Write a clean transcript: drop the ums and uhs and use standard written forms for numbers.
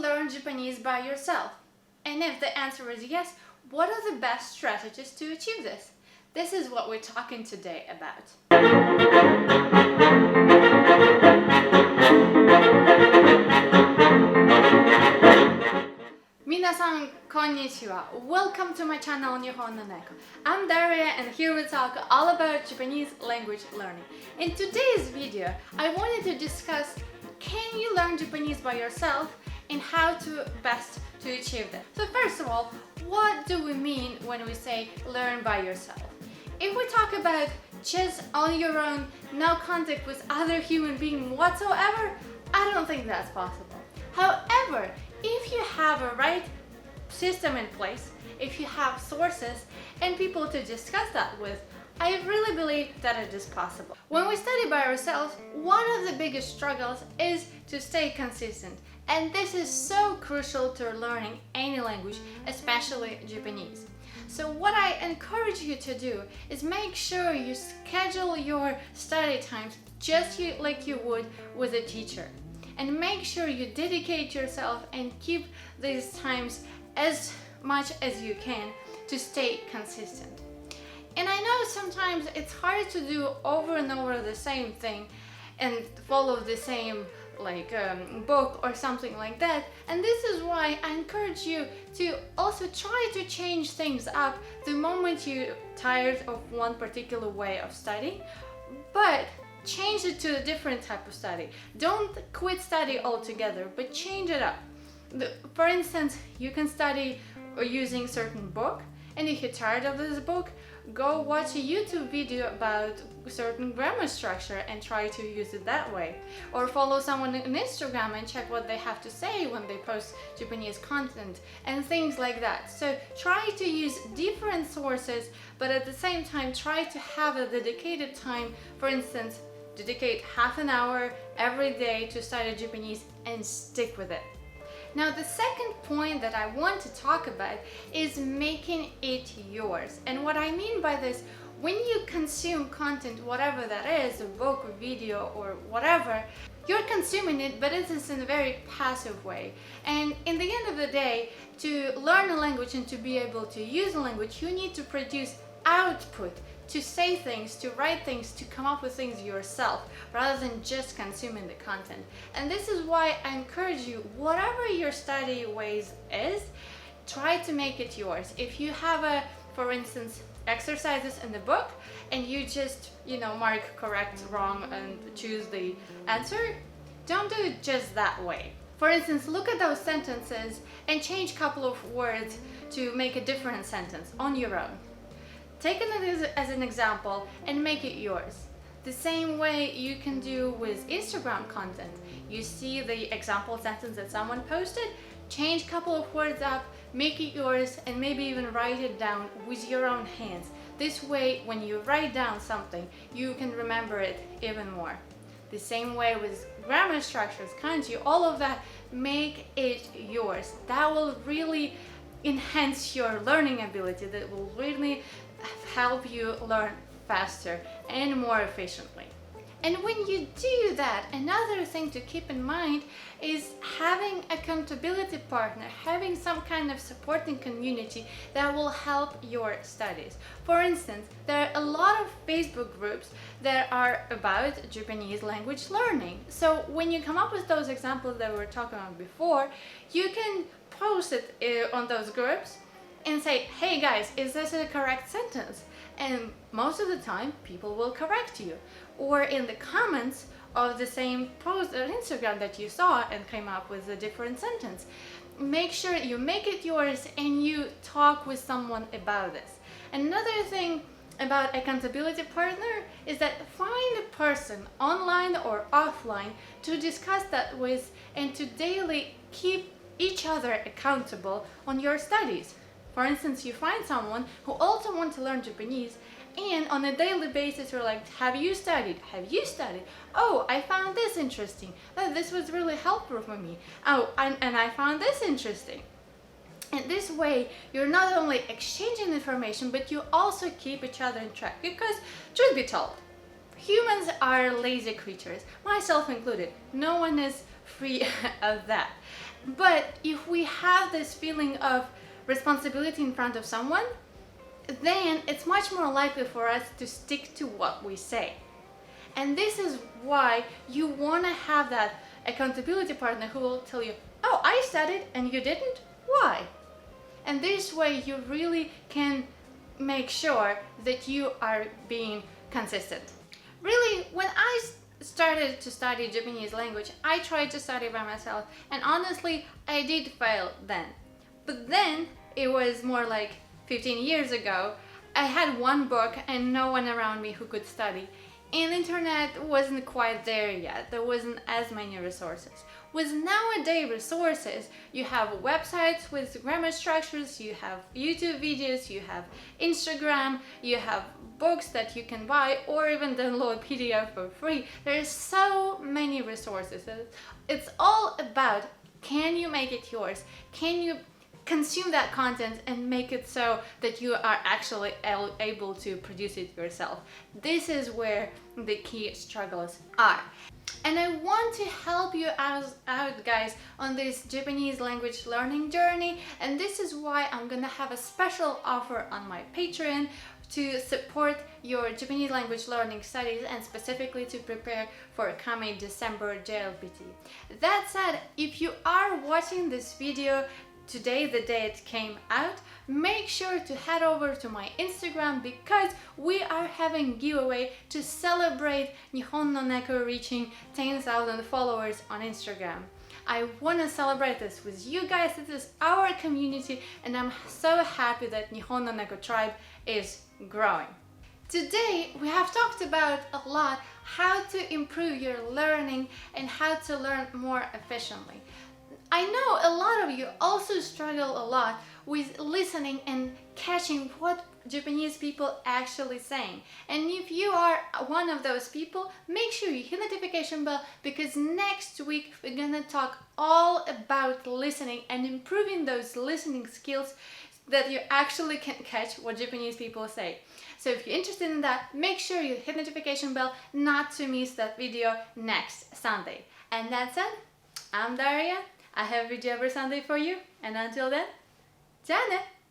learn Japanese by yourself? And if the answer is yes, what are the best strategies to achieve this? This is what we're talking today about. 皆さん、こんにちは. Welcome to my channel Nihonno Neko. I'm Daria and here we talk all about Japanese language learning. In today's video, I wanted to discuss can you learn Japanese by yourself and how to best to achieve that. So first of all, what do we mean when we say learn by yourself? If we talk about just on your own, no contact with other human beings whatsoever, I don't think that's possible. However, if you have a right system in place, if you have sources and people to discuss that with, I really believe that it is possible. When we study by ourselves, one of the biggest struggles is to stay consistent. And this is so crucial to learning any language, especially Japanese. So what I encourage you to do is make sure you schedule your study times just like you would with a teacher. And make sure you dedicate yourself and keep these times as much as you can to stay consistent. And I know sometimes it's hard to do over and over the same thing and follow the same book or something like that, and this is why I encourage you to also try to change things up the moment you're tired of one particular way of studying, but change it to a different type of study. Don't quit study altogether, but change it up. For instance, you can study using certain book, and if you're tired of this book, go watch a YouTube video about certain grammar structure and try to use it that way. Or follow someone on Instagram and check what they have to say when they post Japanese content and things like that. So try to use different sources, but at the same time try to have a dedicated time. For instance, dedicate half an hour every day to study Japanese and stick with it. Now, the second point that I want to talk about is making it yours. And what I mean by this, when you consume content, whatever that is, a book, a video, or whatever, you're consuming it, but it is in a very passive way. And in the end of the day, to learn a language and to be able to use a language, you need to produce output, to say things, to write things, to come up with things yourself, rather than just consuming the content. And this is why I encourage you, whatever your study ways is, try to make it yours. If you have for instance, exercises in the book, and you just, mark correct, wrong, and choose the answer, don't do it just that way. For instance, look at those sentences and change a couple of words to make a different sentence on your own. Take it as an example and make it yours. The same way you can do with Instagram content. You see the example sentence that someone posted, change a couple of words up, make it yours, and maybe even write it down with your own hands. This way, when you write down something, you can remember it even more. The same way with grammar structures, kanji, all of that, make it yours. That will really enhance your learning ability. That will really help you learn faster and more efficiently. And when you do that, another thing to keep in mind is having accountability partner, having some kind of supporting community that will help your studies. For instance, there are a lot of Facebook groups that are about Japanese language learning. So when you come up with those examples that we were talking about before, you can post it on those groups and say, hey guys, is this a correct sentence? And most of the time, people will correct you. Or in the comments of the same post on Instagram that you saw and came up with a different sentence. Make sure you make it yours and you talk with someone about this. Another thing about accountability partner is that find a person online or offline to discuss that with and to daily keep each other accountable on your studies. For instance, you find someone who also wants to learn Japanese, and on a daily basis you're like, have you studied? Have you studied? Oh, I found this interesting. Oh, this was really helpful for me. Oh, and I found this interesting. And this way, you're not only exchanging information, but you also keep each other in track. Because, truth be told, humans are lazy creatures, myself included. No one is free of that. But if we have this feeling of responsibility in front of someone, then it's much more likely for us to stick to what we say. And this is why you want to have that accountability partner who will tell you, oh, I studied and you didn't? Why? And this way you really can make sure that you are being consistent. Really, when I started to study Japanese language, I tried to study by myself, and honestly, I did fail then. But then, it was more like 15 years ago, I had one book and no one around me who could study. And the internet wasn't quite there yet, there wasn't as many resources. With nowadays resources, you have websites with grammar structures, you have YouTube videos, you have Instagram, you have books that you can buy or even download PDF for free. There's so many resources. It's all about, can you make it yours? Can you consume that content and make it so that you are actually able to produce it yourself? This is where the key struggles are. And I want to help you out guys on this Japanese language learning journey, and this is why I'm gonna have a special offer on my Patreon to support your Japanese language learning studies and specifically to prepare for coming December JLPT. That said, if you are watching this video today, the day it came out, make sure to head over to my Instagram because we are having giveaway to celebrate Nihonno Neko reaching 10,000 followers on Instagram. I want to celebrate this with you guys. This is our community and I'm so happy that Nihonno Neko tribe is growing. Today we have talked about a lot how to improve your learning and how to learn more efficiently. I know a lot of you also struggle a lot with listening and catching what Japanese people actually saying. And if you are one of those people, make sure you hit the notification bell because next week we're gonna talk all about listening and improving those listening skills that you actually can catch what Japanese people say. So if you're interested in that, make sure you hit the notification bell not to miss that video next Sunday. And that's it. I'm Daria. I have a video every Sunday for you, and until then, じゃあね!